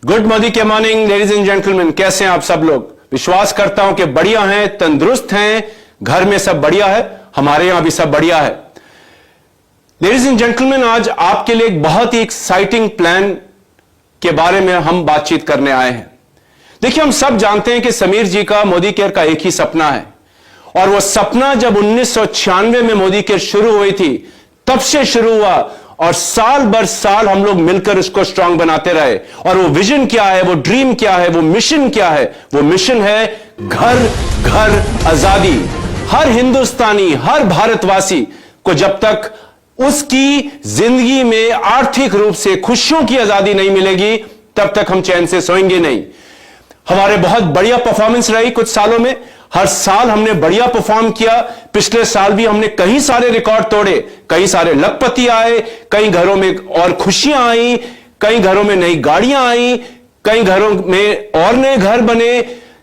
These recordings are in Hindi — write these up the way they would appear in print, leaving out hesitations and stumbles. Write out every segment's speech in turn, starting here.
गुड मोदी के मॉर्निंग लेडीज एंड जेंटलमैन, कैसे हैं आप सब लोग। विश्वास करता हूं कि बढ़िया हैं, तंदुरुस्त हैं, घर में सब बढ़िया है, हमारे यहां भी सब बढ़िया है। लेडीज एंड जेंटलमैन, आज आपके लिए एक बहुत ही एक्साइटिंग प्लान के बारे में हम बातचीत करने आए हैं। देखिए, हम सब जानते हैं कि समीर जी का मोदी केयर का एक ही सपना है, और वह सपना जब 1996 में मोदी केयर शुरू हुई थी तब से शुरू हुआ, और साल बर साल हम लोग मिलकर इसको स्ट्रांग बनाते रहे। और वो विजन क्या है, वो ड्रीम क्या है, वो मिशन क्या है? वो मिशन है घर घर आजादी। हर हिंदुस्तानी, हर भारतवासी को जब तक उसकी जिंदगी में आर्थिक रूप से खुशियों की आजादी नहीं मिलेगी तब तक हम चैन से सोएंगे नहीं। हमारे बहुत बढ़िया परफॉर्मेंस रही कुछ सालों में, हर साल हमने बढ़िया परफॉर्म किया। पिछले साल भी हमने कई सारे रिकॉर्ड तोड़े, कई सारे लखपति आए, कई घरों में और खुशियां आई, कई घरों में नई गाड़ियां आई, कई घरों में और नए घर बने,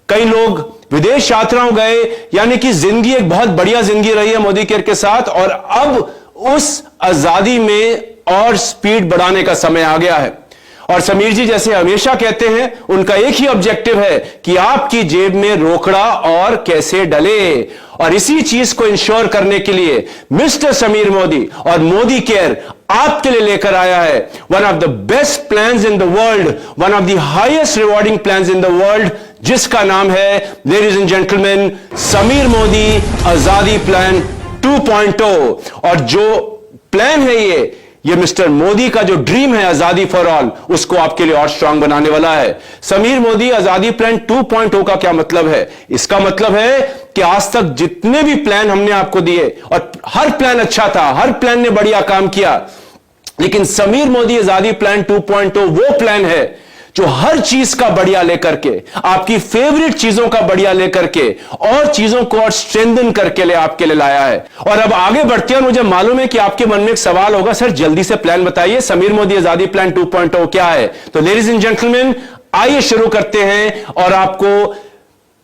कई लोग विदेश यात्राओं गए। यानी कि जिंदगी एक बहुत बढ़िया जिंदगी रही है मोदी केयर के साथ, और अब उस आजादी में और स्पीड बढ़ाने का समय आ गया है। और समीर जी जैसे हमेशा कहते हैं, उनका एक ही ऑब्जेक्टिव है कि आपकी जेब में रोकड़ा और कैसे डले। और इसी चीज को इंश्योर करने के लिए मिस्टर समीर मोदी और मोदी केयर आपके लिए लेकर आया है one of the best plans in the world, one of the highest rewarding plans in the world, जिसका नाम है ladies and gentleman Sameer Modi Azadi plan 2.0। और जो प्लान है ये मिस्टर मोदी का जो ड्रीम है आजादी फॉर ऑल, उसको आपके लिए और स्ट्रांग बनाने वाला है। समीर मोदी आजादी प्लान 2.0 का क्या मतलब है? इसका मतलब है कि आज तक जितने भी प्लान हमने आपको दिए, और हर प्लान अच्छा था, हर प्लान ने बढ़िया काम किया, लेकिन समीर मोदी आजादी प्लान 2.0 वो प्लान है जो हर चीज का बढ़िया लेकर के, आपकी फेवरेट चीजों का बढ़िया लेकर के, और चीजों को और स्ट्रेंथन करके ले आपके लिए लाया है। और अब आगे बढ़ते हैं, मुझे मालूम है कि आपके मन में एक सवाल होगा, सर जल्दी से प्लान बताइए, समीर मोदी आजादी प्लान 2.0 क्या है? तो लेडीज एंड जेंटलमैन, आइए शुरू करते हैं और आपको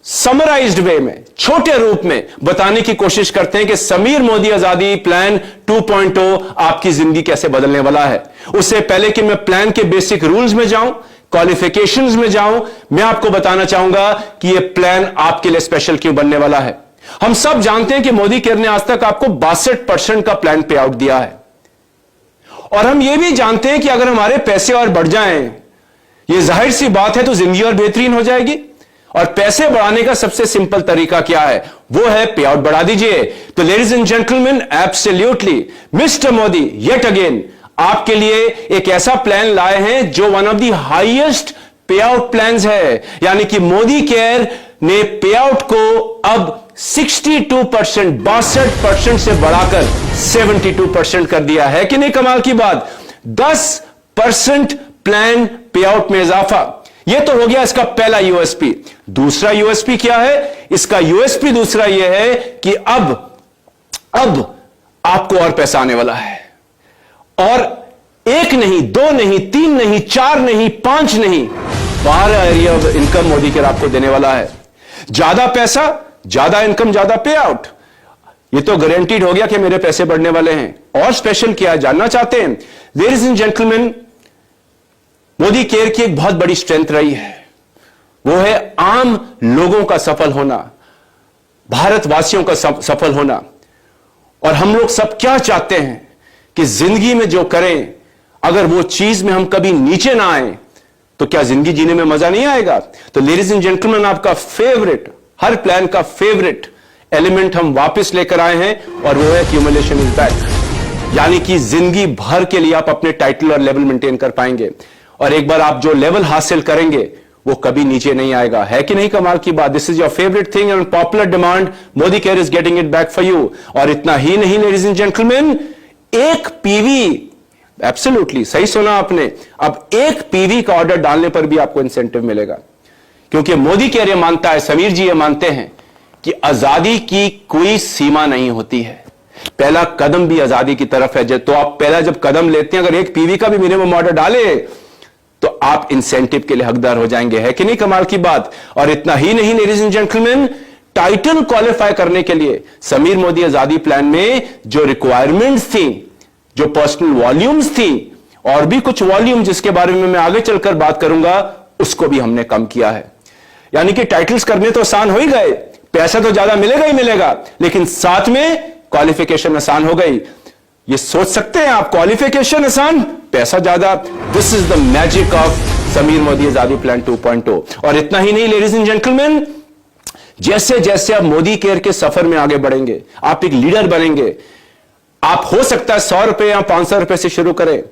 समराइज्ड वे में, छोटे रूप में बताने की कोशिश करते हैं कि समीर मोदी आजादी प्लान 2.0 आपकी जिंदगी कैसे बदलने वाला है। उससे पहले कि मैं प्लान के बेसिक रूल्स में जाऊं, क्वालिफिकेशंस में जाऊं, मैं आपको बताना चाहूंगा कि यह प्लान आपके लिए स्पेशल क्यों बनने वाला है। हम सब जानते हैं कि मोदी केयर ने आज तक आपको 62% का प्लान पे आउट दिया है, और हम यह भी जानते हैं कि अगर हमारे पैसे और बढ़ जाएं, यह जाहिर सी बात है, तो जिंदगी और बेहतरीन हो जाएगी। और पैसे बढ़ाने का सबसे सिंपल तरीका क्या है? वो है पे आउट बढ़ा दीजिए। तो ladies and gentleman, absolutely mister Modi yet again आपके लिए एक ऐसा प्लान लाए हैं जो वन ऑफ द हाईएस्ट पे आउट प्लान्स है। यानी कि मोदी केयर ने पे आउट को अब 62%, 62% से बढ़ाकर 72% कर दिया है कि नहीं? कमाल की बात, 10% प्लान पे आउट में इजाफा। यह तो हो गया इसका पहला यूएसपी। दूसरा यूएसपी क्या है? इसका यूएसपी दूसरा यह है कि अब आपको और पैसा आने वाला है, और एक नहीं, दो नहीं, तीन नहीं, चार नहीं, 5 नहीं, 12 area of income Modi care आपको देने वाला है। ज्यादा पैसा, ज्यादा इनकम, ज्यादा पे आउट, ये तो गारंटीड हो गया कि मेरे पैसे बढ़ने वाले हैं। और स्पेशल क्या जानना चाहते हैं? Ladies and gentleman, Modi care की एक बहुत बड़ी स्ट्रेंथ रही है, वो है आम लोगों का सफल होना, भारतवासियों का सफल होना। और हम लोग सब क्या चाहते हैं कि जिंदगी में जो करें, अगर वो चीज में हम कभी नीचे ना आए तो क्या जिंदगी जीने में मजा नहीं आएगा? तो लेडीज एंड जेंटलमैन, आपका फेवरेट, हर प्लान का फेवरेट एलिमेंट हम वापस लेकर आए हैं, और वो है एक्यूमुलेशन इज बैक। यानी कि जिंदगी भर के लिए आप अपने टाइटल और लेवल मेंटेन कर पाएंगे, और एक बार आप जो लेवल हासिल करेंगे वो कभी नीचे नहीं आएगा। है कि नहीं कमाल की बात? This is your favourite thing and popular demand, Modi care is getting it back for you. और इतना ही नहीं लेडीज एंड जेंटलमैन, एक पीवी, एब्सोल्युटली सही सुना आपने, अब एक पीवी का ऑर्डर डालने पर भी आपको इंसेंटिव मिलेगा, क्योंकि मोदी केयर ये मानता है, समीर जी ये मानते हैं कि आजादी की कोई सीमा नहीं होती है। पहला कदम भी आजादी की तरफ है। तो आप पहला जब कदम लेते हैं, अगर एक पीवी का भी मिनिमम ऑर्डर डाले तो आप इंसेंटिव के लिए हकदार हो जाएंगे। है कि नहीं कमाल की बात? और इतना ही नहीं ladies and gentleman, title qualify करने के लिए समीर मोदी आजादी प्लान में जो रिक्वायरमेंट्स थी, जो पर्सनल वॉल्यूम्स थी, और भी कुछ वॉल्यूम जिसके बारे में मैं आगे चलकर बात करूंगा, उसको भी हमने कम किया है। यानी कि टाइटल्स करने तो आसान हो ही गए, पैसा तो ज्यादा मिलेगा ही मिलेगा, लेकिन साथ में क्वालिफिकेशन आसान हो गई। ये सोच सकते हैं आप, क्वालिफिकेशन आसान, पैसा ज्यादा। This is the magic of Sameer Modi Azadi plan 2.0। और इतना ही नहीं लेडीज एंड जेंटलमैन, जैसे जैसे आप मोदी केयर के सफर में आगे बढ़ेंगे, आप एक लीडर बनेंगे। आप हो सकता है 100 रुपए या 500 रुपए से शुरू करें,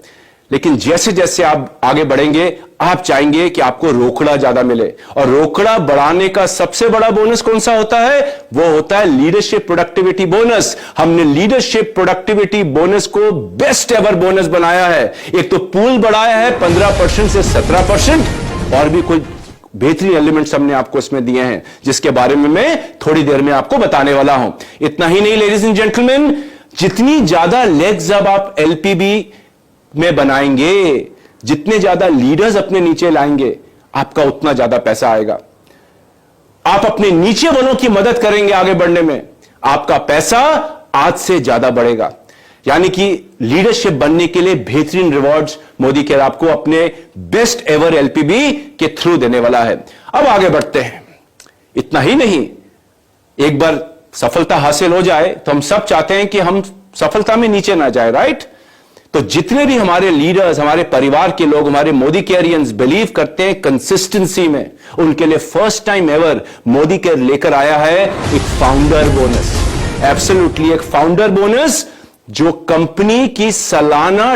लेकिन जैसे जैसे आप आगे बढ़ेंगे आप चाहेंगे कि आपको रोकड़ा ज्यादा मिले। और रोकड़ा बढ़ाने का सबसे बड़ा बोनस कौन सा होता है? वो होता है लीडरशिप प्रोडक्टिविटी बोनस। हमने लीडरशिप प्रोडक्टिविटी बोनस को बेस्ट एवर बोनस बनाया है। एक तो पूल बढ़ाया है 15% से 17%, और भी कुछ बेहतरीन एलिमेंट्स हमने आपको इसमें दिए हैं, जिसके बारे में मैं थोड़ी देर में आपको बताने वाला हूं। इतना ही नहीं लेडीज एंड जेंटलमैन, जितनी ज्यादा लेग्स अब आप एलपीबी में बनाएंगे, जितने ज्यादा लीडर्स अपने नीचे लाएंगे, आपका उतना ज्यादा पैसा आएगा। आप अपने नीचे वालों की मदद करेंगे आगे बढ़ने में, आपका पैसा आज से ज्यादा बढ़ेगा। यानी कि लीडरशिप बनने के लिए बेहतरीन रिवॉर्ड्स मोदी केयर आपको अपने बेस्ट एवर एलपीबी के थ्रू देने वाला है। अब आगे बढ़ते हैं। इतना ही नहीं, एक बार सफलता हासिल हो जाए तो हम सब चाहते हैं कि हम सफलता में नीचे ना जाए, राइट? तो जितने भी हमारे लीडर्स, हमारे परिवार के लोग, हमारे मोदी केयरियंस बिलीव करते हैं कंसिस्टेंसी में, उनके लिए first time ever Modi care लेकर आया है एक फाउंडर बोनस। एब्सोल्युटली एक फाउंडर बोनस जो कंपनी की सालाना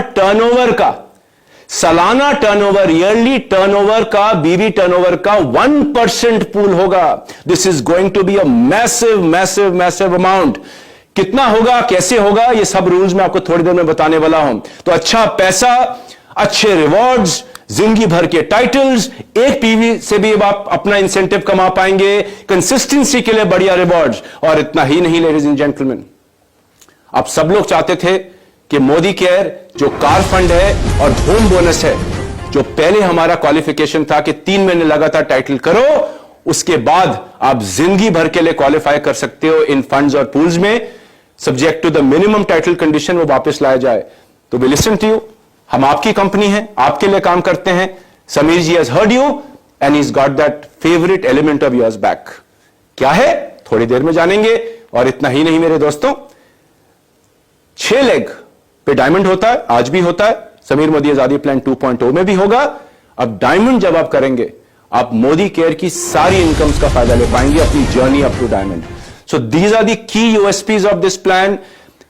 टर्नओवर, ईयरली टर्नओवर का, बीवी टर्नओवर का 1% पूल होगा। This is going to be a massive massive massive amount. कितना होगा, कैसे होगा, ये सब रूल्स मैं आपको थोड़ी देर में बताने वाला हूं। तो अच्छा पैसा, अच्छे रिवॉर्ड्स, जिंदगी भर के टाइटल्स, एक पीवी से भी आप अपना इंसेंटिव कमा पाएंगे, कंसिस्टेंसी के लिए बढ़िया रिवॉर्ड्स। और इतना ही नहीं लेडीज एंड जेंटलमैन, आप सब लोग चाहते थे कि मोदी केयर जो कार फंड है और होम बोनस है, जो पहले हमारा क्वालिफिकेशन था कि 3 महीने लगातार टाइटल करो, उसके बाद आप जिंदगी भर के लिए क्वालिफाई कर सकते हो इन फंड्स और पूल्स में, subject to the minimum title condition वो वापस लाया जाए। तो वी लिसन टू यू, हम आपकी कंपनी है, आपके लिए काम करते हैं। Sameer ji has heard you and he's got that favorite element of yours back. क्या है थोड़ी देर में जानेंगे। और इतना ही नहीं मेरे दोस्तों, 6 लेग पे डायमंड होता है, आज भी होता है, समीर मोदी आजादी प्लान 2.0 में भी होगा। अब डायमंड जब आप करेंगे, आप मोदी केयर की सारी इनकम्स का फायदा ले पाएंगे अपनी journey up to diamond. So these are the key USPs of this plan.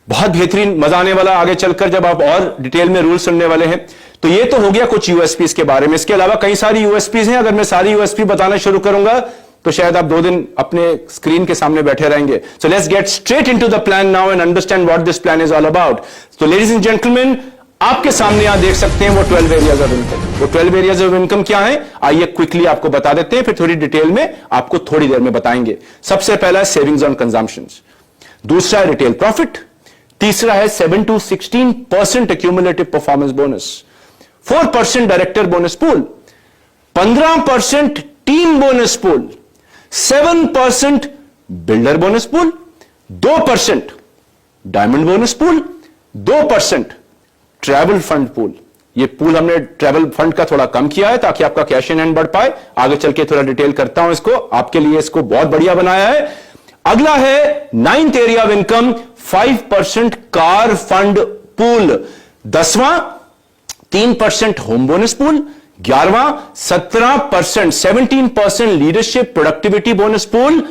बहुत बेहतरीन, मजा आने वाला आगे चलकर जब आप और डिटेल में रूल सुनने वाले हैं। तो ये तो हो गया कुछ यूएसपीज के बारे में। इसके अलावा कई सारी यूएसपीज हैं। अगर मैं सारी यूएसपी बताना शुरू करूंगा तो शायद आप 2 दिन अपने स्क्रीन के सामने बैठे रहेंगे। So let's get straight into the plan now and understand what this plan is all about. तो लेडीज एंड जेंटलमैन, आपके सामने यहां देख सकते हैं वो 12 एरियाज ऑफ इनकम। वो 12 एरियाज ऑफ इनकम क्या है, आइए क्विकली आपको बता देते हैं, फिर थोड़ी डिटेल में आपको थोड़ी देर में बताएंगे। सबसे पहला है सेविंग्स ऑन कंजम्पशंस, दूसरा है रिटेल प्रॉफिट, तीसरा है 7 to 16% accumulative performance bonus, 4% director bonus pool, 15% team bonus pool, 7% builder bonus pool, 2% diamond bonus pool, 2% travel fund pool. ये पूल हमने ट्रैवल फंड का थोड़ा कम किया है ताकि आपका कैश इन हैंड बढ़ पाए। आगे चल के थोड़ा डिटेल करता हूं इसको, आपके लिए इसको बहुत बढ़िया बनाया है। अगला है 9th area of income, 5% car fund pool, 10वां 3% होम बोनस पूल, 11वां 17% leadership productivity bonus pool,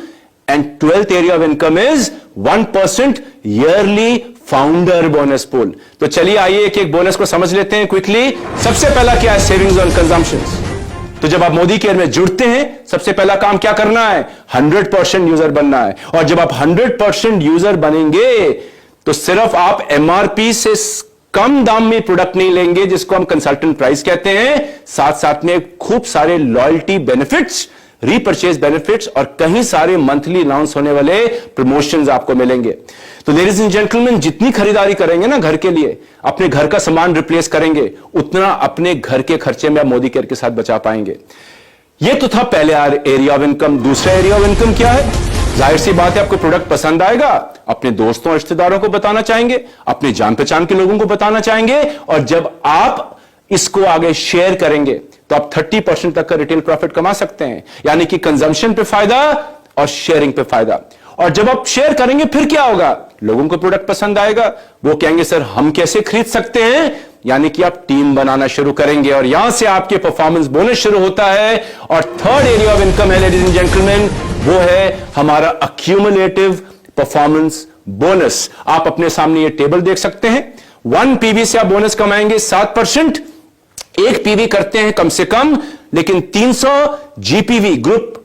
and 12th area of income is 1% yearly founder bonus pool. तो चलिए आइए एक एक बोनस को समझ लेते हैं क्विकली। सबसे पहला क्या है, सेविंग्स ऑन कंजम्पशंस। तो जब आप मोदी केयर में जुड़ते हैं, सबसे पहला काम क्या करना है, 100% यूजर बनना है। और जब आप 100% यूजर बनेंगे तो सिर्फ आप एमआरपी से कम दाम में प्रोडक्ट नहीं लेंगे, जिसको हम कंसल्टेंट प्राइस कहते हैं, साथ साथ में खूब सारे लॉयल्टी बेनिफिट्स, रीपर्चेज बेनिफिट्स और कहीं सारे मंथली अनाउंस होने वाले प्रमोशंस आपको मिलेंगे। तो लेडीज एंड जेंटलमैन, जितनी खरीदारी करेंगे ना घर के लिए, अपने घर का सामान रिप्लेस करेंगे, उतना अपने घर के खर्चे में आप मोदी केयर के साथ बचा पाएंगे। ये तो था पहले एरिया ऑफ इनकम। दूसरा एरिया ऑफ इनकम क्या है, जाहिर सी बात है आपको प्रोडक्ट पसंद आएगा, अपने दोस्तों और रिश्तेदारों को बताना चाहेंगे, अपने जान पहचान के लोगों को बताना चाहेंगे, और जब आप इसको आगे शेयर करेंगे तो आप 30% तक का रिटेल प्रॉफिट कमा सकते हैं। यानी कि कंजम्पशन पे फायदा और शेयरिंग पे फायदा। और जब आप शेयर करेंगे फिर क्या होगा, लोगों को प्रोडक्ट पसंद आएगा, वो कहेंगे सर हम कैसे खरीद सकते हैं, यानी कि आप टीम बनाना शुरू करेंगे और यहां से आपके परफॉर्मेंस बोनस शुरू होता है। और थर्ड एरिया ऑफ इनकम है लेडीज एंड जेंटलमैन, वो है हमारा अक्यूमुलेटिव परफॉर्मेंस बोनस। आप अपने सामने ये टेबल देख सकते हैं। 1 पीवी से आप बोनस कमाएंगे 7%, 1 पीवी करते हैं कम से कम, लेकिन 300 जीपीवी ग्रुप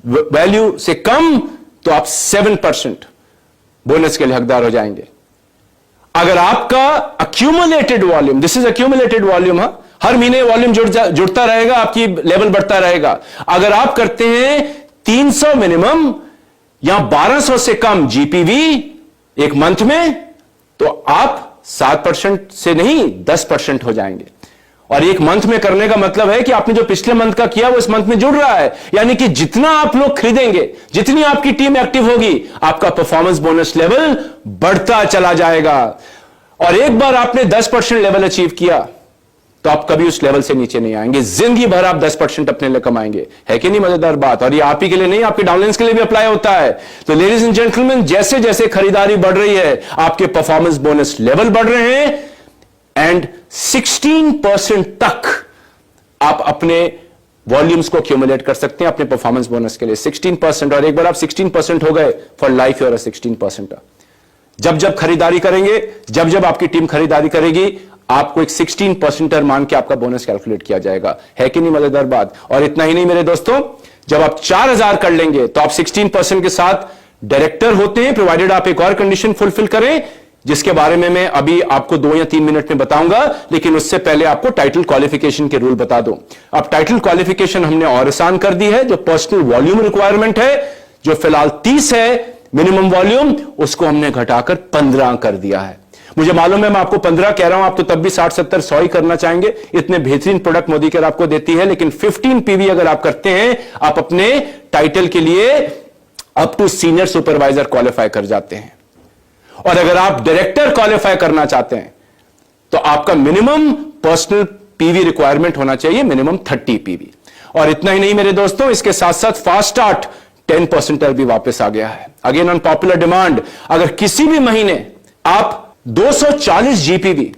वैल्यू से कम तो आप 7% बोनस के लिए हकदार हो जाएंगे। अगर आपका accumulated volume, this is accumulated volume, हर महीने वॉल्यूम जुड़ता रहेगा, आपकी लेवल बढ़ता रहेगा। अगर आप करते हैं 300 मिनिमम या 1200 से कम जीपीवी एक मंथ में, तो आप 7% से नहीं 10% हो जाएंगे। और एक मंथ में करने का मतलब है कि आपने जो पिछले मंथ का किया वो इस मंथ में जुड़ रहा है। यानी कि जितना आप लोग खरीदेंगे, जितनी आपकी टीम एक्टिव होगी, आपका परफॉर्मेंस बोनस लेवल बढ़ता चला जाएगा। और एक बार आपने 10% लेवल अचीव किया तो आप कभी उस लेवल से नीचे नहीं आएंगे। जिंदगी भर आप 10% अपने लिए कमाएंगे। है कि नहीं मजेदार बात? और ये आप ही के लिए नहीं, आपके डाउनलाइंस के लिए भी अप्लाई होता है। तो लेडीज एंड जेंटलमैन, जैसे जैसे खरीदारी बढ़ रही है, आपके परफॉर्मेंस बोनस लेवल बढ़ रहे हैं एंड 16% तक आप अपने वॉल्यूम्स को एक्यूमुलेट कर सकते हैं अपने परफॉर्मेंस बोनस के लिए। 16%, और एक बार आप 16% हो गए, फॉर लाइफ यू आर 16%। जब जब खरीदारी करेंगे, जब जब आपकी टीम खरीदारी करेगी, आपको एक 16% मान के आपका बोनस कैलकुलेट किया जाएगा। है कि नहीं मजेदार बात? और इतना ही नहीं मेरे दोस्तों, जब आप 4000 कर लेंगे तो आप 16% के साथ डायरेक्टर होते हैं, प्रोवाइडेड आप एक और कंडीशन फुलफिल करें, जिसके बारे में मैं अभी आपको 2 या 3 मिनट में बताऊंगा। लेकिन उससे पहले आपको टाइटल क्वालिफिकेशन के रूल बता दूं। अब टाइटल क्वालिफिकेशन हमने और आसान कर दी है। जो पर्सनल वॉल्यूम रिक्वायरमेंट है, जो फिलहाल 30 है मिनिमम वॉल्यूम, उसको हमने घटाकर 15 कर दिया है। मुझे मालूम है मैं आपको 15 कह रहा हूं, आप तो तब भी 60, 70, 100 ही करना चाहेंगे। इतने बेहतरीन प्रोडक्ट मोदी केयर आपको देती है। लेकिन 15 पीवी अगर आप करते हैं, आप अपने टाइटल के लिए up to senior supervisor qualify कर जाते हैं। और अगर आप डायरेक्टर क्वालिफाई करना चाहते हैं, तो आपका मिनिमम पर्सनल पीवी रिक्वायरमेंट होना चाहिए मिनिमम 30 पीवी। और इतना ही नहीं मेरे दोस्तों, इसके साथ साथ फास्ट स्टार्ट 10% भी वापस आ गया है। अगेन ऑन पॉपुलर डिमांड, अगर किसी भी महीने आप 240 जीपीवी,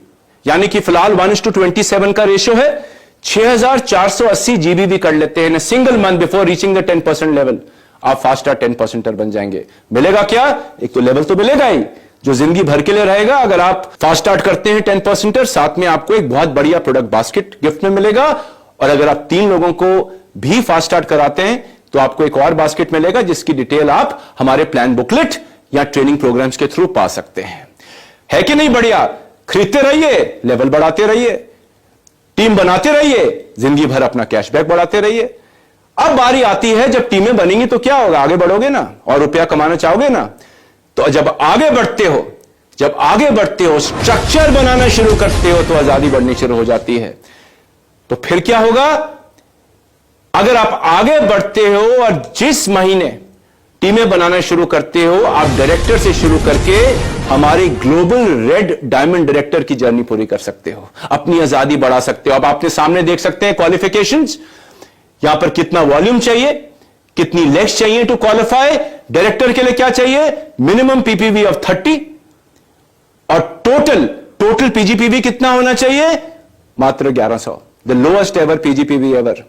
यानी कि फिलहाल 1:27 का रेशियो है, 6480 जीबीबी कर लेते हैं single month before reaching the 10% level, आप फास्ट स्टार्ट 10% बन जाएंगे। मिलेगा क्या? एक तो लेवल तो मिलेगा ही, जो जिंदगी भर के लिए रहेगा। अगर आप फास्ट स्टार्ट करते हैं 10%, साथ में आपको एक बहुत बढ़िया प्रोडक्ट बास्केट गिफ्ट में मिलेगा। और अगर आप 3 लोगों को भी फास्ट स्टार्ट कराते हैं, तो आपको एक और बास्केट मिलेगा, जिसकी डिटेल आप हमारे प्लान बुकलेट या ट्रेनिंग प्रोग्राम्स के थ्रू पा सकते हैं। है कि नहीं बढ़िया? खरीदते रहिए, लेवल बढ़ाते रहिए, टीम बनाते रहिए, जिंदगी भर अपना कैशबैक बढ़ाते रहिए। अब बारी आती है, जब टीमें बनेंगी तो क्या होगा? आगे बढ़ोगे ना, और रुपया कमाना चाहोगे ना। तो जब आगे बढ़ते हो, स्ट्रक्चर बनाना शुरू करते हो, तो आजादी बढ़नी शुरू हो जाती है। तो फिर क्या होगा? अगर आप आगे बढ़ते हो और जिस महीने टीमें बनाना शुरू करते हो, आप डायरेक्टर से शुरू करके हमारी ग्लोबल रेड डायमंड डायरेक्टर की जर्नी पूरी कर सकते हो, अपनी आजादी बढ़ा सकते हो। अब आपने सामने देख सकते हैं क्वालिफिकेशंस, यहां पर कितना वॉल्यूम चाहिए, कितनी लेग्स चाहिए टू क्वालिफाई। डायरेक्टर के लिए क्या चाहिए? मिनिमम पीपीवी ऑफ 30, और टोटल पीजीपीवी कितना होना चाहिए? मात्र 1100, the lowest ever PGPV ever.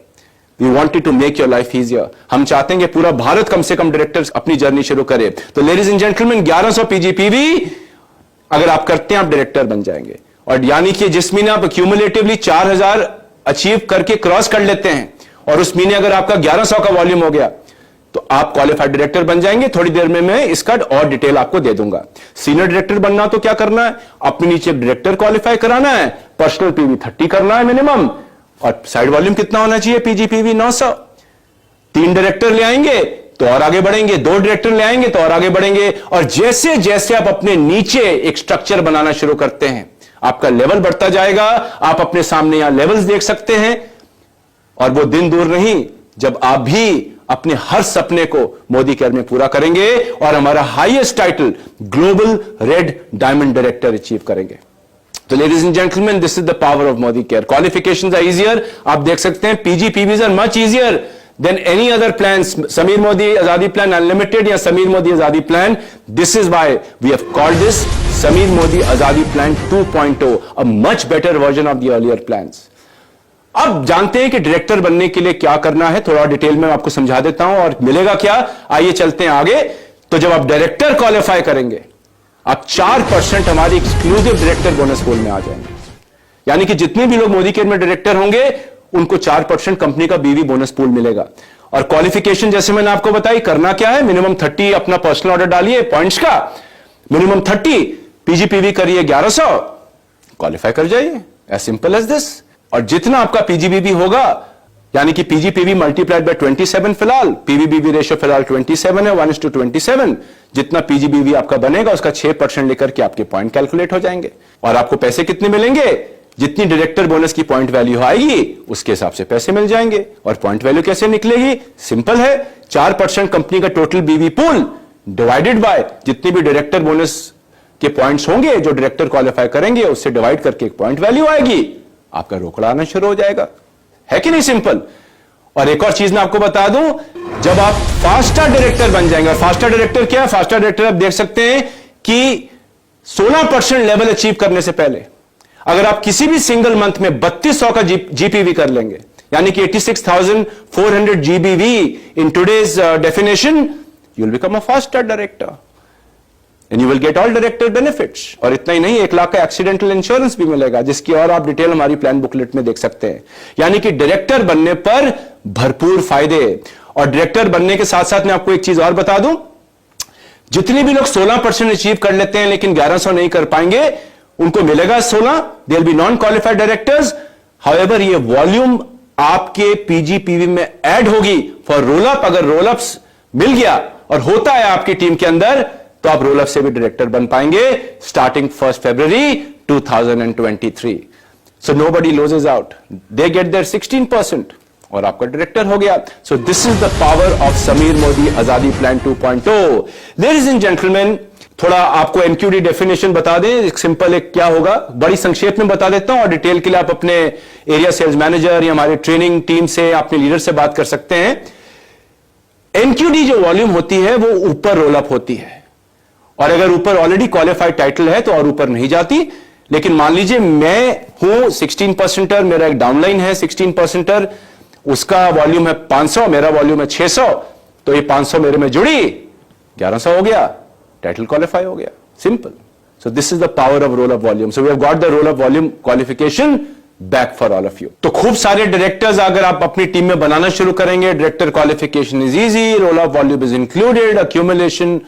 We wanted to make your life easier. हम चाहते हैं कि पूरा भारत कम से कम डायरेक्टर्स अपनी जर्नी शुरू करे। तो लेडीज एंड जेंटलमैन, 1100 पीजीपीवी अगर आप करते हैं, आप डायरेक्टर बन जाएंगे। और यानी कि जिस महीने आप क्यूमुलेटिवली 4000 अचीव करके क्रॉस कर लेते हैं, और उस महीने अगर आपका 1100 का वॉल्यूम हो गया, तो आप क्वालिफाइड डायरेक्टर बन जाएंगे। थोड़ी देर में मैं इसका और डिटेल आपको दे दूंगा। सीनियर डायरेक्टर बनना तो क्या करना है? अपने नीचे डायरेक्टर क्वालिफाई कराना है, पर्सनल पीवी 30 करना है मिनिमम, और साइड वॉल्यूम कितना होना चाहिए? पीजीपीवी 900। 3 डायरेक्टर ले आएंगे तो और आगे बढ़ेंगे, 2 डायरेक्टर ले आएंगे तो और आगे बढ़ेंगे। और जैसे जैसे आप अपने नीचे एक स्ट्रक्चर बनाना शुरू करते हैं, आपका लेवल बढ़ता जाएगा। आप अपने सामने यहां लेवल्स देख सकते हैं, और वो दिन दूर नहीं जब आप भी अपने हर सपने को मोदी केयर में पूरा करेंगे और हमारा highest title global red diamond director achieve करेंगे। तो ladies and gentleman, this is the power of Modi care. Qualifications are easier. आप देख सकते हैं PG PVs are much easier than any other plan. Sameer Modi Azadi plan unlimited या Sameer Modi Azadi plan. This is why we have called this Sameer Modi Azadi plan 2.0, a much better version of the earlier plans. अब जानते हैं कि डायरेक्टर बनने के लिए क्या करना है. थोड़ा डिटेल में आपको समझा देता हूं और मिलेगा क्या. आइए चलते हैं आगे. तो जब आप डायरेक्टर क्वालिफाई करेंगे, आप 4% हमारी एक्सक्लूसिव डायरेक्टर बोनस पूल में आ जाएंगे. यानी कि जितने भी लोग मोदी केयर में डायरेक्टर होंगे उनको 4% कंपनी का बीवी बोनस पूल मिलेगा. और क्वालिफिकेशन जैसे मैंने आपको बताई, करना क्या है. मिनिमम 30 अपना पर्सनल ऑर्डर डालिए पॉइंट्स का. मिनिमम 30 पीजीपीवी करिए 1100, क्वालिफाई कर जाइए. As simple as this. और जितना आपका पीजीबीवी होगा, यानी कि पीजीपीवी मल्टीप्लाइड बाय 27, फिलहाल पीवीबीवी रेशियो फिलहाल 27 है, 1:27. जितना पीजीबीवी आपका बनेगा उसका 6% लेकर के आपके पॉइंट कैलकुलेट हो जाएंगे. और आपको पैसे कितने मिलेंगे. जितनी डायरेक्टर बोनस की पॉइंट वैल्यू आएगी उसके हिसाब से पैसे मिल जाएंगे. और पॉइंट वैल्यू कैसे निकलेगी. सिंपल है. 4% कंपनी का टोटल बीवी पूल डिवाइडेड बाय जितनी भी डायरेक्टर बोनस के पॉइंट्स होंगे जो डायरेक्टर क्वालिफाई करेंगे, उससे डिवाइड करके एक पॉइंट वैल्यू आएगी. आपका रोकड़ा आना शुरू हो जाएगा. है कि नहीं सिंपल. और एक और चीज मैं आपको बता दूं, जब आप फास्टर डायरेक्टर बन जाएंगे. और फास्टर डायरेक्टर क्या है. फास्टर डायरेक्टर आप देख सकते हैं कि 16% लेवल अचीव करने से पहले अगर आप किसी भी सिंगल मंथ में 3200 का जीपीवी कर लेंगे, यानी कि 86,400 GBV in today's definition, you will become a faster director and you will get all director benefits. और इतना ही नहीं, 1 लाख का एक्सीडेंटल इंश्योरेंस भी मिलेगा, जिसकी और आप डिटेल हमारी प्लान बुकलेट में देख सकते हैं. यानी कि डायरेक्टर बनने पर भरपूर फायदे. और डायरेक्टर बनने के साथ साथ मैं आपको एक चीज और बता दूं, जितने भी लोग 16% अचीव कर लेते हैं लेकिन 1100 नहीं कर पाएंगे, उनको मिलेगा 16. They will be non qualified directors. However ये वॉल्यूम आपके पीजीपीवी में ऐड होगी फॉर रोलअप. अगर रोलअप्स मिल गया और होता है आपकी टीम के अंदर, तो आप रोलअप से भी डायरेक्टर बन पाएंगे स्टार्टिंग 1 फरवरी 2023. So nobody loses out. They get there 16% और आपका डायरेक्टर हो गया. So this is the power of Sameer Modi Azadi plan 2.0. Ladies and gentleman, थोड़ा आपको एमक्यूडी डेफिनेशन बता दें. सिंपल एक क्या होगा, बड़ी संक्षेप में बता देता हूं, और डिटेल के लिए आप अपने एरिया सेल्स मैनेजर या हमारे ट्रेनिंग टीम से, अपने लीडर से बात कर सकते हैं. एमक्यूडी जो वॉल्यूम होती है वो ऊपर रोलअप होती है. और अगर ऊपर ऑलरेडी क्वालिफाइड टाइटल है तो और ऊपर नहीं जाती. लेकिन मान लीजिए मैं हूं 16%, मेरा एक डाउनलाइन है 16%, उसका वॉल्यूम है 500, मेरा वॉल्यूम है 600, तो ये 500 मेरे में जुड़ी 1100 हो गया, टाइटल क्वालिफाई हो गया. Simple. So this is the power of role of volume. So we have got the role of volume qualification back for all of you. तो खूब सारे डायरेक्टर्स अगर आप अपनी टीम में बनाना शुरू करेंगे, director qualification is easy, role of volume is included, accumulation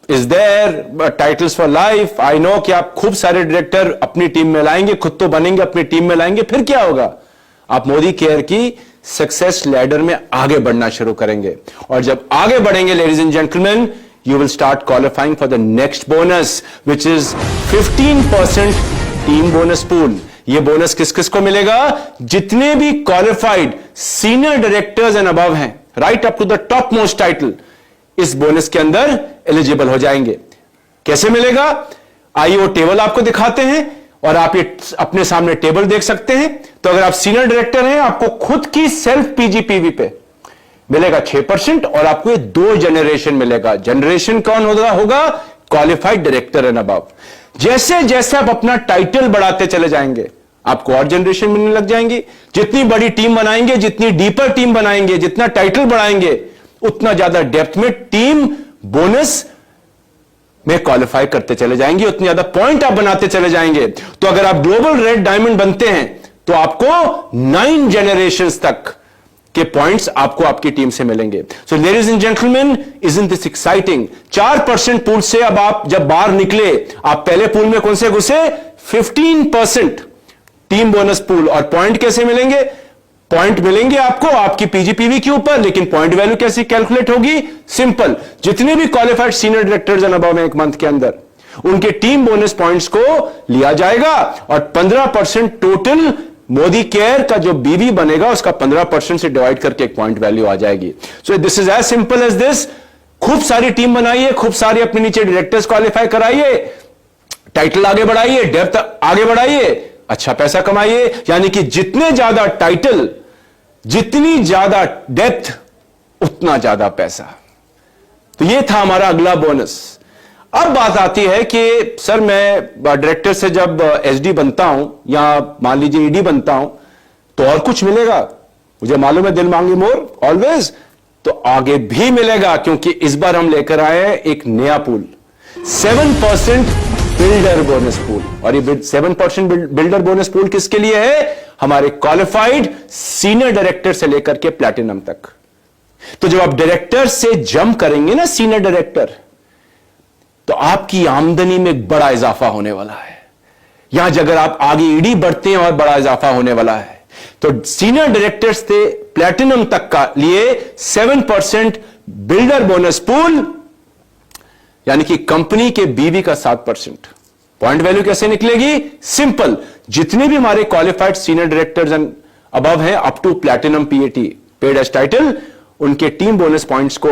is there, titles for life. I know कि आप खूब सारे डायरेक्टर अपनी टीम में लाएंगे, खुद तो बनेंगे, अपनी टीम में लाएंगे, फिर क्या होगा, आप मोदी केयर की सक्सेस लैडर में आगे बढ़ना शुरू करेंगे. और जब आगे बढ़ेंगे ladies and gentleman, you will start qualifying for the next bonus, which is 15% team bonus pool. ये बोनस किस किस को मिलेगा. जितने भी qualified senior directors and above हैं, right up to the top most title, इस बोनस के अंदर एलिजिबल हो जाएंगे. कैसे मिलेगा, आइए वो टेबल आपको दिखाते हैं और आप ये अपने सामने टेबल देख सकते हैं. तो अगर आप सीनियर डायरेक्टर हैं, आपको खुद की सेल्फ पीजीपीवी पे मिलेगा 6% और आपको ये 2 जनरेशन मिलेगा. जनरेशन कौन होगा, क्वालिफाइड डायरेक्टर एंड अबव. जैसे जैसे आप अपना टाइटल बढ़ाते चले जाएंगे, आपको और जनरेशन मिलने लग जाएंगी. जितनी बड़ी टीम बनाएंगे, जितनी डीपर टीम बनाएंगे, जितना टाइटल बढ़ाएंगे, उतना ज्यादा डेप्थ में टीम बोनस में क्वालिफाई करते चले जाएंगे, उतनी ज्यादा पॉइंट आप बनाते चले जाएंगे. तो अगर आप ग्लोबल रेड डायमंड बनते हैं तो आपको 9 जनरेशंस तक के पॉइंट्स आपको आपकी टीम से मिलेंगे. सो ladies and gentleman, isn't this exciting. 4% pool से अब आप जब बाहर निकले, आप पहले पूल में कौन से घुसे, 15% टीम बोनस पूल. और पॉइंट कैसे मिलेंगे, पॉइंट मिलेंगे आपको आपकी पीजीपीवी के ऊपर. लेकिन पॉइंट वैल्यू कैसे कैलकुलेट होगी, सिंपल. जितने भी qualified senior directors and above हैं एक मंथ के अंदर, उनके टीम बोनस पॉइंट्स को लिया जाएगा और 15% टोटल मोदी केयर का जो बीवी बनेगा उसका 15% से डिवाइड करके एक पॉइंट वैल्यू आ जाएगी. So this is as simple as this. खूब सारी टीम बनाइए, खूब सारी अपने नीचे डायरेक्टर्स क्वालिफाई कराइए, टाइटल आगे बढ़ाइए, डेप्थ आगे बढ़ाइए, अच्छा पैसा कमाइए। यानी कि जितने ज्यादा टाइटल, जितनी ज्यादा डेप्थ, उतना ज्यादा पैसा। तो यह था हमारा अगला बोनस। अब बात आती है कि सर मैं डायरेक्टर से जब एसडी बनता हूं या मान लीजिए ईडी बनता हूं तो और कुछ मिलेगा? मुझे मालूम है दिल मांगे मोर ऑलवेज, तो आगे भी मिलेगा, क्योंकि इस बार हम लेकर आए हैं एक नया पूल, 7% बिल्डर बोनस पूल। और ये 7% बिल्डर बोनस पूल किसके लिए है? हमारे क्वालिफाइड सीनियर डायरेक्टर से लेकर के प्लैटिनम तक। तो जब आप डायरेक्टर से जंप करेंगे ना, सीनियर डायरेक्टर, तो आपकी आमदनी में एक बड़ा इजाफा होने वाला है। यहां अगर आप आगे ईडी बढ़ते हैं और बड़ा इजाफा होने वाला है। तो सीनियर डायरेक्टर से प्लैटिनम तक का लिए 7% बिल्डर बोनस पूल, यानी कि कंपनी के बीवी का 7%। पॉइंट वैल्यू कैसे निकलेगी? सिंपल, जितने भी हमारे qualified senior directors and above हैं up to platinum PAT, paid as title, उनके टीम बोनस पॉइंट्स को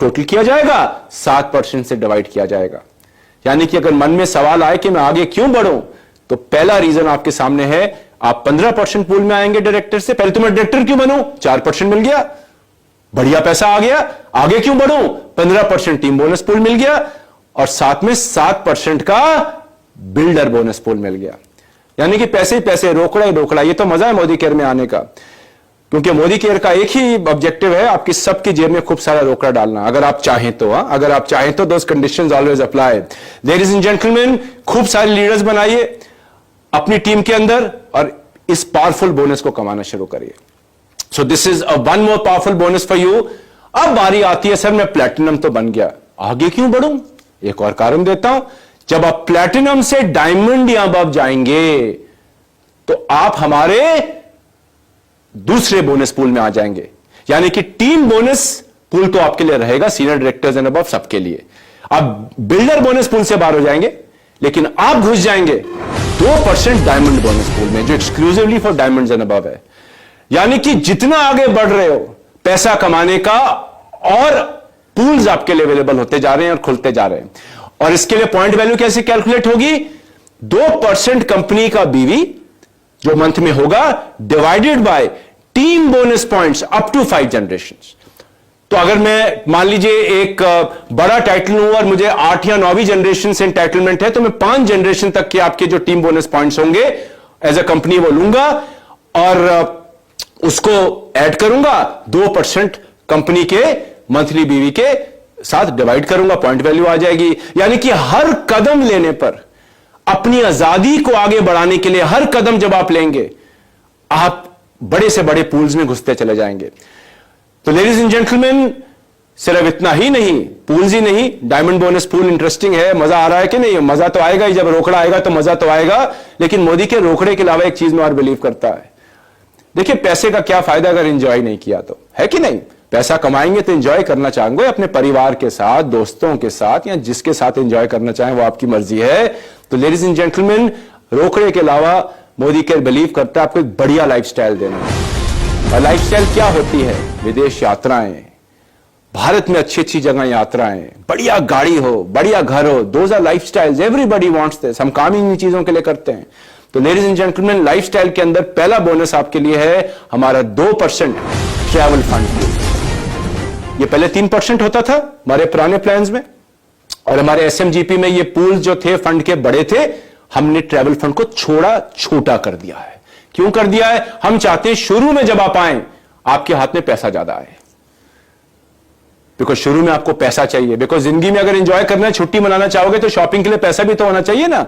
टोटल किया जाएगा, 7% से डिवाइड किया जाएगा। यानी कि अगर मन में सवाल आए कि मैं आगे क्यों बढ़ूं, तो पहला रीजन आपके सामने है, आप 15% पूल में आएंगे डायरेक्टर से। पहले तो मैं डायरेक्टर क्यों बनूं? 4% मिल गया, बढ़िया पैसा आ गया। आगे क्यों बढ़ूं? 15% टीम बोनस पूल मिल गया और साथ में 7% का बिल्डर बोनस पूल मिल गया। यानी कि पैसे ही पैसे, रोकड़ा ही रोकड़ा। ये तो मजा है मोदी केयर में आने का, क्योंकि मोदी केयर का एक ही ऑब्जेक्टिव है, आपकी सबकी जेब में खूब सारा रोकड़ा डालना, अगर आप चाहें तो। अगर आप चाहें तो those conditions always apply. Ladies and gentleman, खूब सारे लीडर्स बनाइए अपनी टीम के अंदर और इस पावरफुल बोनस को कमाना शुरू करिए। सो this is a one more powerful bonus for you. अब बारी आती है, सर मैं प्लैटिनम तो बन गया, आगे क्यों बढ़ूं? एक और कारण देता हूं, जब आप प्लैटिनम से डायमंड या अबव जाएंगे तो आप हमारे दूसरे बोनस पूल में आ जाएंगे। यानी कि टीम बोनस पूल तो आपके लिए रहेगा, सीनियर डायरेक्टर्स एंड अबव सबके लिए। आप बिल्डर बोनस पूल से बाहर हो जाएंगे, लेकिन आप घुस जाएंगे 2% डायमंड बोनस पूल में, जो exclusively for diamonds and above है। यानी कि जितना आगे बढ़ रहे हो पैसा कमाने का, और पूल्स आपके लिए अवेलेबल होते जा रहे हैं और खुलते जा रहे हैं। और इसके लिए पॉइंट वैल्यू कैसे कैलकुलेट होगी? 2% कंपनी का बीवी जो मंथ में होगा, divided by team bonus points up to 5 generations. तो अगर मैं मान लीजिए एक बड़ा टाइटल हूं और मुझे 8 या 9वीं जनरेशन से एंटाइटलमेंट है, तो मैं 5 जनरेशन तक के आपके जो टीम बोनस पॉइंट्स होंगे एज अ कंपनी वो लूंगा और उसको ऐड करूंगा, 2% कंपनी के मंथली बीवी के साथ डिवाइड करूंगा, पॉइंट वैल्यू आ जाएगी। यानी कि हर कदम लेने पर, अपनी आजादी को आगे बढ़ाने के लिए हर कदम जब आप लेंगे, आप बड़े से बड़े पूल्स में घुसते चले जाएंगे। तो लेडीज एंड जेंटलमैन, सिर्फ इतना ही नहीं, पूल्स ही नहीं, डायमंड बोनस पूल इंटरेस्टिंग है। मजा आ रहा है कि नहीं? मजा तो आएगा ही, जब रोकड़ा आएगा तो मजा तो आएगा। लेकिन मोदी के रोकड़े के अलावा एक चीज में और बिलीव करता है, देखिए पैसे का क्या फायदा अगर एंजॉय नहीं किया तो, है कि नहीं? पैसा कमाएंगे तो एंजॉय करना चाहेंगे अपने परिवार के साथ, दोस्तों के साथ, या जिसके साथ एंजॉय करना चाहें वो आपकी मर्जी है। तो लेडीज एंड जेंटलमैन, रोकड़े के अलावा मोदी केयर बिलीव करता है आपको एक बढ़िया लाइफस्टाइल देना। और लाइफस्टाइल क्या होती है? विदेश यात्राएं, भारत में अच्छी अच्छी जगह यात्राएं, बढ़िया गाड़ी हो, बढ़िया घर हो, those are lifestyles, everybody wants this. हम काम ही इन चीजों के लिए करते हैं। तो लेडीज एंड जेंटलमैन, लाइफस्टाइल के अंदर पहला बोनस आपके लिए है हमारा 2% ट्रैवल फंड। ये पहले 3% होता था हमारे पुराने प्लान्स में, और हमारे एसएमजीपी में ये पूल जो थे फंड के बड़े थे, हमने ट्रैवल फंड को छोटा कर दिया है। क्यों कर दिया है? हम चाहते हैं शुरू में जब आप आए आपके हाथ में पैसा ज्यादा आए, बिकॉज शुरू में आपको पैसा चाहिए। बिकॉज जिंदगी में अगर एंजॉय करना है, छुट्टी मनाना चाहोगे तो शॉपिंग के लिए पैसा भी तो होना चाहिए ना।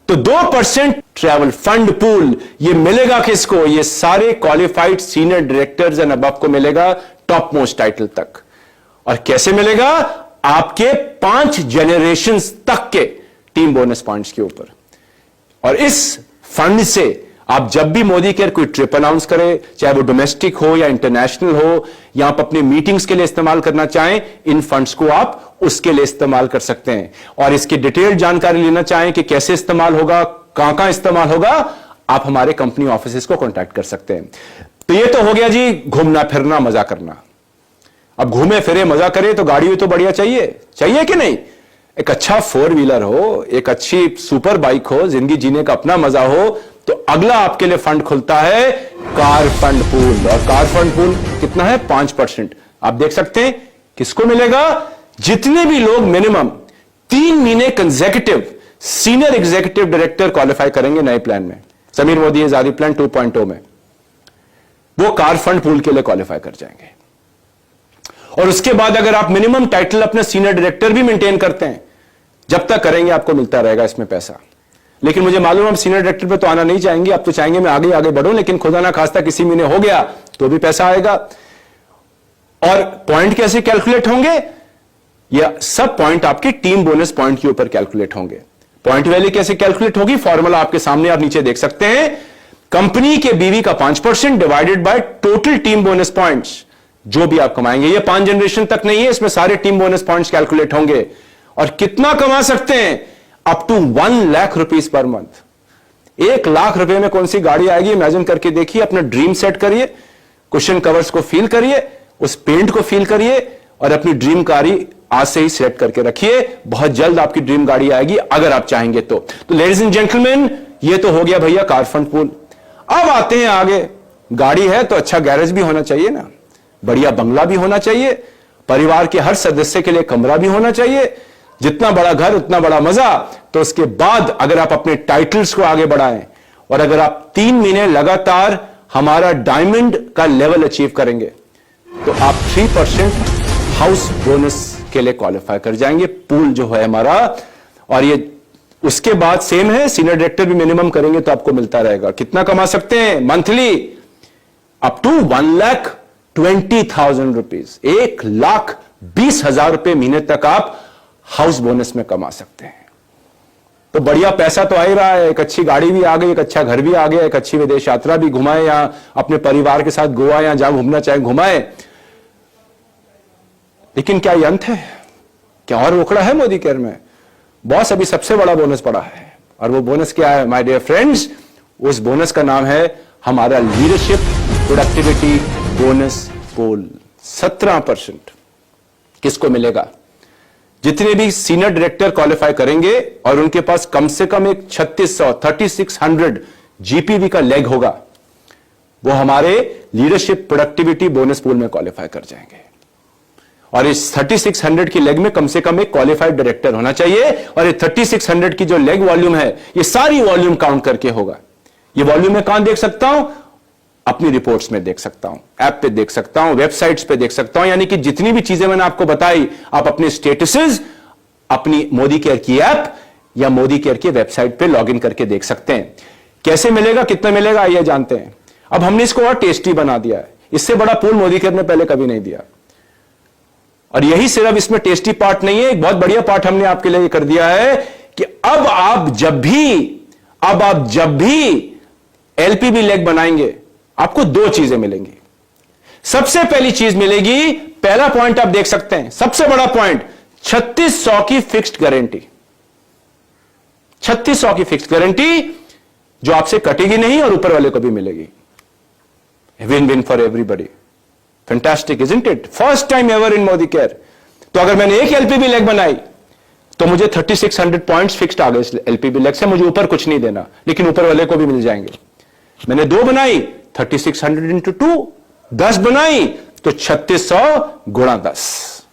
तो 2% ट्रैवल फंड पूल ये मिलेगा किसको? ये सारे qualified senior directors and above को मिलेगा, टॉप मोस्ट टाइटल तक। और कैसे मिलेगा? आपके 5 जनरेशंस तक के टीम बोनस पॉइंट्स के ऊपर। और इस फंड से आप जब भी मोदी केयर कोई ट्रिप अनाउंस करें, चाहे वो डोमेस्टिक हो या इंटरनेशनल हो, या आप अपनी मीटिंग्स के लिए इस्तेमाल करना चाहें, इन फंड्स को आप उसके लिए इस्तेमाल कर सकते हैं। और इसकी डिटेल्ड जानकारी लेना चाहें कि कैसे इस्तेमाल होगा, कहां इस्तेमाल होगा, आप हमारे कंपनी ऑफिसेस को कांटेक्ट कर सकते हैं। तो ये तो हो गया जी घूमना फिरना, मजा करना। अब घूमे फिरे मजा करे तो गाड़ी भी तो बढ़िया चाहिए कि नहीं? एक अच्छा 4 व्हीलर हो, एक अच्छी सुपर बाइक हो, जिंदगी जीने का अपना मजा हो, तो अगला आपके लिए फंड खुलता है कार फंड पूल। और कार फंड पूल कितना है? 5%। आप देख सकते हैं किसको मिलेगा? जितने भी लोग मिनिमम 3 महीने consecutive senior executive director qualify करेंगे नए प्लान में, समीर मोदी आजादी प्लान 2.0 में, वो कार फंड पूल के लिए क्वालिफाई कर जाएंगे। और उसके बाद अगर आप मिनिमम टाइटल अपने सीनियर डायरेक्टर भी मेंटेन करते हैं, जब तक करेंगे आपको मिलता रहेगा इसमें पैसा। लेकिन मुझे मालूम हम सीनियर डायरेक्टर पे तो आना नहीं चाहेंगे, आप तो चाहेंगे मैं आगे आगे बढ़ूं, लेकिन खुदा ना खास्ता किसी महीने हो गया तो भी पैसा आएगा। और पॉइंट कैसे कैलकुलेट होंगे? यह सब पॉइंट आपके टीम बोनस पॉइंट के ऊपर कैलकुलेट होंगे। पॉइंट वैल्यू कैसे कैलकुलेट होगी? फॉर्मूला आपके सामने, आप नीचे देख सकते हैं। कंपनी के बीवी का 5% divided by total team bonus points, जो भी आप कमाएंगे। ये 5 जनरेशन तक नहीं है, इसमें सारे टीम बोनस पॉइंट्स कैलकुलेट होंगे। और कितना कमा सकते हैं? Up to 1 lakh rupees per month. 1 lakh रुपए में कौन सी गाड़ी आएगी? इमेजिन करके देखिए, अपना ड्रीम सेट करिए, कुशन कवर्स को फील करिए, उस पेंट को फील करिए और अपनी ड्रीम गाड़ी आज से ही सेट करके रखिए। बहुत जल्द आपकी ड्रीम गाड़ी आएगी अगर आप चाहेंगे तो। लेडीज एंड जेंटलमैन, ये तो हो गया भैया कार फंड पूल। अब आते हैं आगे। गाड़ी है तो अच्छा गैरेज भी होना चाहिए ना, बढ़िया बंगला भी होना चाहिए, परिवार के हर सदस्य के लिए कमरा भी होना चाहिए। जितना बड़ा घर उतना बड़ा मजा। तो उसके बाद अगर आप अपने टाइटल्स को आगे बढ़ाएं और अगर आप 3 महीने लगातार हमारा डायमंड का लेवल अचीव करेंगे तो आप 3% हाउस बोनस के लिए क्वालिफाई कर जाएंगे। पूल जो है हमारा, और ये उसके बाद सेम है, सीनियर डायरेक्टर भी मिनिमम करेंगे तो आपको मिलता रहेगा। कितना कमा सकते हैं मंथली? अप टू 1,20,000 रुपीज, 1,20,000 रुपए महीने तक आप हाउस बोनस में कमा सकते हैं। तो बढ़िया पैसा तो आ ही रहा है, एक अच्छी गाड़ी भी आ गई, एक अच्छा घर भी आ गया, एक अच्छी विदेश यात्रा भी घुमाए, या अपने परिवार के साथ गोवा या जहां घूमना चाहे घुमाए। लेकिन क्या ये अंत है? क्या और रोकड़ा है मोदी केयर में? बॉस, अभी सबसे बड़ा बोनस पड़ा है। और वो बोनस क्या है माय डियर फ्रेंड्स? उस बोनस का नाम है हमारा लीडरशिप प्रोडक्टिविटी बोनस पूल। 17% किसको मिलेगा? जितने भी सीनियर डायरेक्टर क्वालिफाई करेंगे और उनके पास कम से कम एक 3600 जीपीवी का लेग होगा, वो हमारे लीडरशिप प्रोडक्टिविटी बोनस पूल में क्वालिफाई कर जाएंगे। और इस 3600 की लेग में कम से कम एक क्वालिफाइड डायरेक्टर होना चाहिए। और ये 3600 की जो लेग वॉल्यूम है, ये सारी वॉल्यूम काउंट करके होगा। ये वॉल्यूम मैं कहां देख सकता हूं? अपनी रिपोर्ट्स में देख सकता हूं, ऐप पे देख सकता हूं, वेबसाइट्स पे देख सकता हूं। यानी कि जितनी भी चीजें मैंने आपको बताई, आप अपने स्टेटसेस अपनी मोदी केयर की ऐप या मोदी केयर की वेबसाइट पे लॉगिन करके देख सकते हैं। कैसे मिलेगा, कितना मिलेगा, आइए जानते हैं। अब हमने इसको और टेस्टी बना दिया है। इससे बड़ा पूल मोदी केयर ने पहले कभी नहीं दिया। और यही सिर्फ इसमें टेस्टी पार्ट नहीं है, एक बहुत बढ़िया पार्ट हमने आपके लिए कर दिया है कि अब आप जब भी एलपीबी लेग बनाएंगे, आपको 2 चीजें मिलेंगी। सबसे पहली चीज मिलेगी, पहला पॉइंट आप देख सकते हैं, सबसे बड़ा पॉइंट, 3600 की फिक्स्ड गारंटी। 3600 की फिक्स्ड गारंटी जो आपसे कटेगी नहीं और ऊपर वाले को भी मिलेगी। Win win for everybody. Fantastic isn't it? First time ever in Modi care. तो अगर मैंने एक एलपीबी लेग बनाई तो मुझे 3600 पॉइंट्स फिक्स्ड आ गए इस एलपीबी लेग से, मुझे ऊपर कुछ नहीं देना, लेकिन ऊपर वाले को भी मिल जाएंगे। मैंने 2 बनाई, 3600 इंटू 2, 10 बनाई तो 3600 गुणा 10,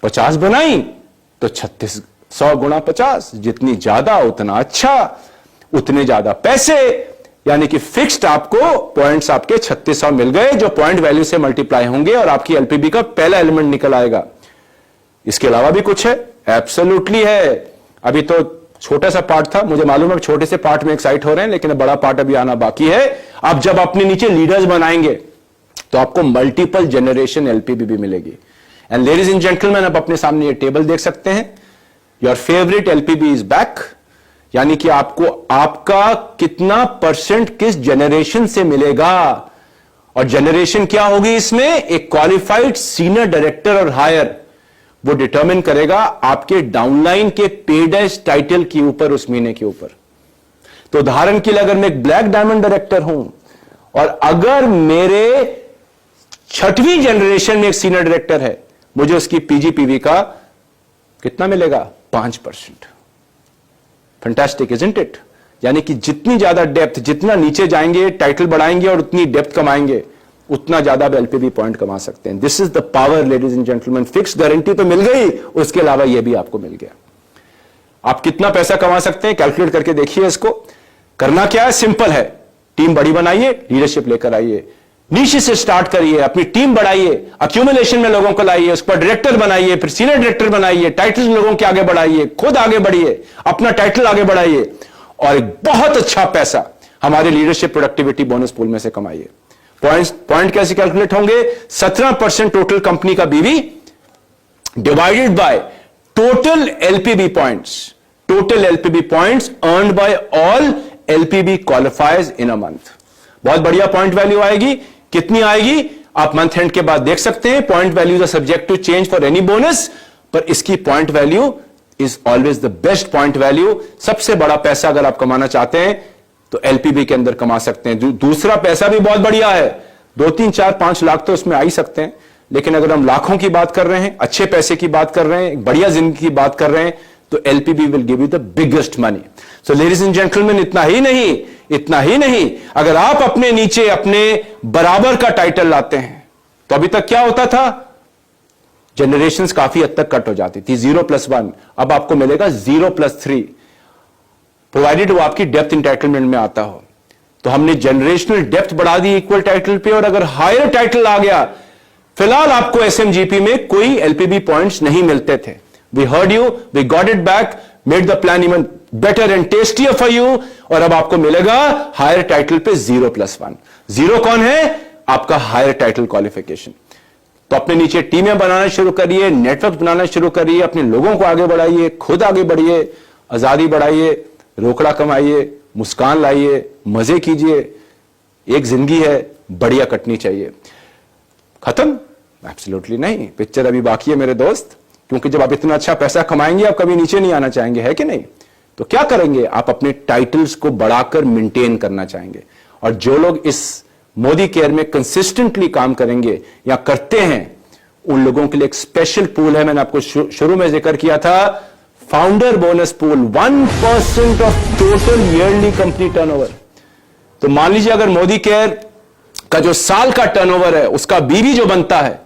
50 बनाई तो 3600 गुणा 50, जितनी ज्यादा उतना अच्छा, उतने ज्यादा पैसे। यानी कि फिक्स्ड आपको पॉइंट्स आपके 3600 मिल गए, जो पॉइंट वैल्यू से मल्टीप्लाई होंगे और आपकी एलपीबी का पहला एलिमेंट निकल आएगा। इसके अलावा भी कुछ है? एब्सोल्युटली है। अभी तो छोटा सा पार्ट था, मुझे मालूम है छोटे से पार्ट में एक्साइट हो रहे हैं, लेकिन बड़ा पार्ट अभी आना बाकी है। अब जब अपने नीचे लीडर्स बनाएंगे तो आपको मल्टीपल जनरेशन एलपीबी भी मिलेगी। एंड लेडीज एंड जेंटलमैन, आप अपने सामने ये टेबल देख सकते हैं। Your favourite LPB is back. यानी कि आपको आपका कितना परसेंट किस जनरेशन से मिलेगा, और जनरेशन क्या होगी इसमें? एक क्वालिफाइड सीनियर डायरेक्टर और हायर, वो डिटरमिन करेगा आपके डाउनलाइन के पेड एज टाइटल के ऊपर, उस महीने के ऊपर। तो उदाहरण के लिए अगर मैं एक ब्लैक डायमंड डायरेक्टर हूं और अगर मेरे 6वीं जनरेशन में एक सीनियर डायरेक्टर है, मुझे उसकी पीजीपीवी का कितना मिलेगा? 5%। Fantastic isn't it? यानी कि जितनी ज्यादा डेप्थ, जितना नीचे जाएंगे, टाइटल बढ़ाएंगे और उतनी डेप्थ कमाएंगे, उतना ज्यादा एलपीबी पॉइंट कमा सकते हैं। This is the power ladies and gentleman. Fix guarantee तो मिल गई, उसके अलावा यह भी आपको मिल गया। आप कितना पैसा कमा सकते हैं कैलकुलेट करके देखिए। इसको करना क्या है? सिंपल है। टीम बड़ी बनाइए, लीडरशिप लेकर आइए, नीचे से स्टार्ट करिए, अपनी टीम बढ़ाइए, अक्यूमुलेशन में लोगों को लाइए, उस पर डायरेक्टर बनाइए, फिर सीनियर डायरेक्टर बनाइए, टाइटल लोगों के आगे बढ़ाइए, खुद आगे बढ़िए, अपना टाइटल आगे बढ़ाइए और एक बहुत अच्छा पैसा हमारे लीडरशिप प्रोडक्टिविटी बोनस पूल में से कमाइए। पॉइंट कैसे कैलकुलेट होंगे? 17% टोटल कंपनी का BV divided by total LPB points, total LPB points earned by all LPB qualifiers in a month. बहुत बढ़िया पॉइंट वैल्यू आएगी। कितनी आएगी आप मंथ एंड के बाद देख सकते हैं। Point values are subject to change for any bonus, पर इसकी point value is always the best point value. सबसे बड़ा पैसा अगर आप कमाना चाहते हैं तो एलपीबी के अंदर कमा सकते हैं। दूसरा पैसा भी बहुत बढ़िया है, 2, 3, 4, 5 लाख तो उसमें आ ही सकते हैं, लेकिन अगर हम लाखों की बात कर रहे हैं, अच्छे पैसे की बात कर रहे हैं, बढ़िया जिंदगी की बात कर रहे हैं, तो LPB will give you the biggest money. So ladies and gentleman, इतना ही नहीं, अगर आप अपने नीचे अपने बराबर का टाइटल लाते हैं, तो अभी तक क्या होता था? जनरेशंस काफी हद तक कट हो जाती थी। 0+1, अब आपको मिलेगा 0+3, प्रोवाइडेड वो आपकी डेप्थ इंटाइटलमेंट में आता हो। तो हमने जनरेशनल डेप्थ बढ़ा दी इक्वल टाइटल पे, और अगर हायर टाइटल आ गया, फिलहाल आपको एसएमजीपी में कोई एलपीबी पॉइंट्स नहीं मिलते थे। We heard you, we got it back, made the plan even better and tastier for you, और अब आपको मिलेगा हायर टाइटल पे 0+1। 0 कौन है? आपका हायर टाइटल क्वालिफिकेशन। तो अपने नीचे टीमें बनाना शुरू करिए, नेटवर्क बनाना शुरू करिए, अपने लोगों को आगे बढ़ाइए, खुद आगे बढ़िए, आजादी बढ़ाइए, रोकड़ा कमाइए, मुस्कान लाइए, मजे कीजिए। एक जिंदगी है, बढ़िया कटनी चाहिए। खत्म? एब्सोल्युटली नहीं, पिक्चर अभी बाकी है मेरे दोस्त, क्योंकि जब आप इतना अच्छा पैसा कमाएंगे आप कभी नीचे नहीं आना चाहेंगे, है कि नहीं? तो क्या करेंगे? आप अपने टाइटल्स को बढ़ाकर मेंटेन करना चाहेंगे। और जो लोग इस मोदी केयर में कंसिस्टेंटली काम करेंगे या करते हैं, उन लोगों के लिए एक स्पेशल पूल है। मैंने आपको शुरू में जिक्र किया था, founder bonus pool, 1% of total yearly company turnover. तो मान लीजिए अगर मोदी केयर का जो साल का टर्नओवर है, उसका बीवी जो बनता है,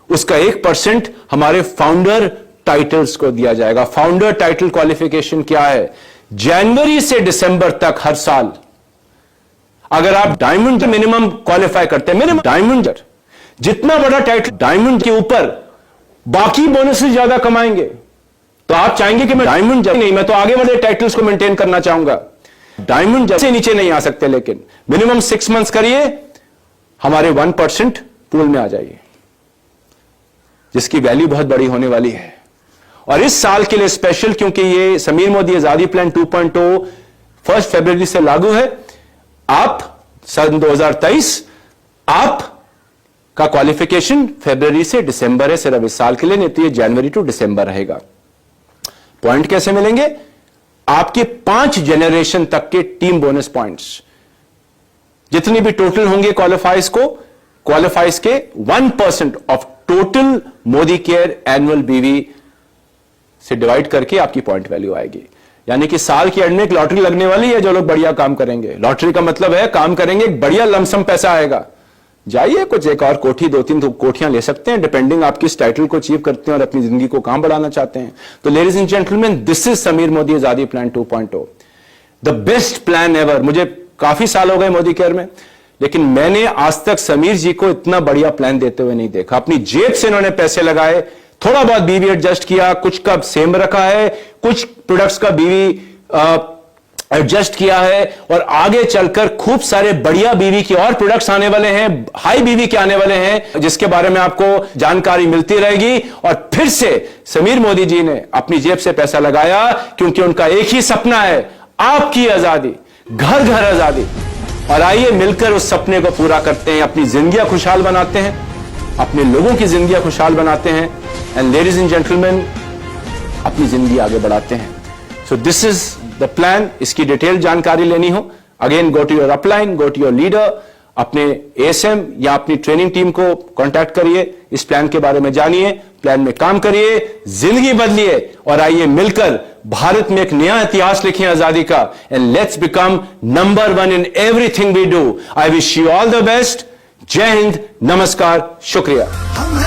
उसका 1% हमारे फाउंडर टाइटल्स को दिया जाएगा। फाउंडर टाइटल क्वालिफिकेशन क्या है? जनवरी से दिसंबर तक हर साल अगर आप डायमंड मिनिमम क्वालिफाई करते हैं, मिनिमम डायमंड, जितना बड़ा टाइटल डायमंड के ऊपर, बाकी बोनस से ज्यादा कमाएंगे। तो आप चाहेंगे कि मैं डायमंड नहीं, मैं तो आगे बढ़े टाइटल्स को मेंटेन करना चाहूंगा। डायमंड से नीचे नहीं आ सकते, लेकिन मिनिमम 6 मंथ्स करिए, हमारे 1% पूल में आ जाइए, जिसकी वैल्यू बहुत बड़ी होने वाली है। और इस साल के लिए स्पेशल, क्योंकि ये समीर मोदी आजादी प्लान 2.0 1 फरवरी से लागू है। आप सन 2023 आप का क्वालिफिकेशन फरवरी से दिसंबर है, सिर्फ इस साल के लिए, नहीं तो ये जनवरी टू दिसंबर रहेगा। पॉइंट कैसे मिलेंगे? आपके 5 जनरेशन तक के टीम बोनस पॉइंट्स, जितनी भी टोटल होंगे क्वालिफाइज के 1% of total Modi care annual बीवी से डिवाइड करके आपकी पॉइंट वैल्यू आएगी। यानी कि साल की एंड में एक लॉटरी लगने वाली है, जो लोग बढ़िया काम करेंगे। लॉटरी का मतलब है काम करेंगे, एक बढ़िया लमसम पैसा आएगा। जाइए, कुछ एक और कोठी, 2-3 कोठियां ले सकते हैं, डिपेंडिंग आप किस टाइटल को अचीव करते हैं और अपनी जिंदगी को कहां बढ़ाना चाहते हैं। तो ladies and gentleman, this is Sameer Modi Azadi plan 2.0, the best plan ever. मुझे काफी साल हो गए मोदी केयर में, लेकिन मैंने आज तक समीर जी को इतना बढ़िया प्लान देते हुए नहीं देखा। अपनी जेब से इन्होंने पैसे लगाए, थोड़ा बहुत बीवी एडजस्ट किया, कुछ का सेम रखा है, कुछ प्रोडक्ट्स का बीवी एडजस्ट किया है, और आगे चलकर खूब सारे बढ़िया बीवी के और प्रोडक्ट्स आने वाले हैं, हाई बीवी के आने वाले हैं, जिसके बारे में आपको जानकारी मिलती रहेगी। और फिर से समीर मोदी जी ने अपनी जेब से पैसा लगाया, क्योंकि उनका एक ही सपना है, आपकी आजादी, घर घर आजादी। और आइए मिलकर उस सपने को पूरा करते हैं, अपनी जिंदगियां खुशहाल बनाते हैं, अपने लोगों की जिंदगियां खुशहाल बनाते हैं, एंड लेडीज एंड जेंटलमैन, अपनी जिंदगी आगे बढ़ाते हैं। So this is the plan. इसकी डिटेल जानकारी लेनी हो, again go to your upline, go to your leader, अपने एएसएम या अपनी ट्रेनिंग टीम को कांटेक्ट करिए, इस प्लान के बारे में जानिए, प्लान में काम करिए, जिंदगी बदलिए और आइए मिलकर भारत में एक नया इतिहास लिखें आजादी का। And let's become number 1 in everything we do. I wish you all the best. जय हिंद, नमस्कार, शुक्रिया।